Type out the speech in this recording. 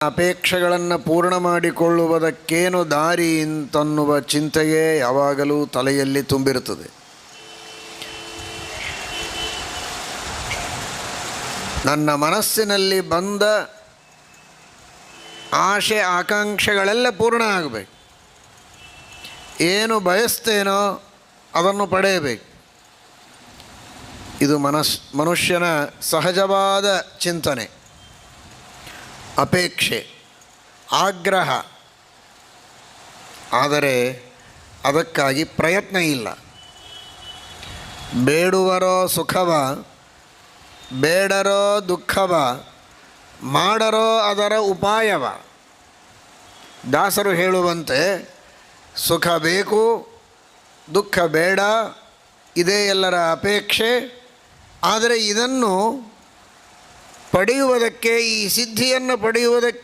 ಅಪೇಕ್ಷೆಗಳನ್ನು ಪೂರ್ಣ ಮಾಡಿಕೊಳ್ಳುವುದಕ್ಕೇನು ದಾರಿ ಅಂತನ್ನುವ ಚಿಂತೆಯೇ ಯಾವಾಗಲೂ ತಲೆಯಲ್ಲಿ ತುಂಬಿರುತ್ತದೆ. ನನ್ನ ಮನಸ್ಸಿನಲ್ಲಿ ಬಂದ ಆಶೆ ಆಕಾಂಕ್ಷೆಗಳೆಲ್ಲ ಪೂರ್ಣ ಆಗಬೇಕು. ಏನು ಬಯಸ್ತೇನೋ ಅದನ್ನು ಪಡೆಯಬೇಕು. ಇದು ಮನುಷ್ಯನ ಸಹಜವಾದ ಚಿಂತನೆ, ಅಪೇಕ್ಷೆ, ಆಗ್ರಹ. ಆದರೆ ಅದಕ್ಕಾಗಿ ಪ್ರಯತ್ನ ಇಲ್ಲ. ಬೇಡುವರೋ ಸುಖವ, ಬೇಡರೋ ದುಃಖವ, ಮಾಡರೋ ಅದರ ಉಪಾಯವ. ದಾಸರು ಹೇಳುವಂತೆ ಸುಖ ಬೇಕು, ದುಃಖ ಬೇಡ, ಇದೇ ಎಲ್ಲರ ಅಪೇಕ್ಷೆ. ಆದರೆ ಇದನ್ನು ಪಡೆಯುವುದಕ್ಕೆ, ಈ ಸಿದ್ಧಿಯನ್ನು ಪಡೆಯುವುದಕ್ಕೆ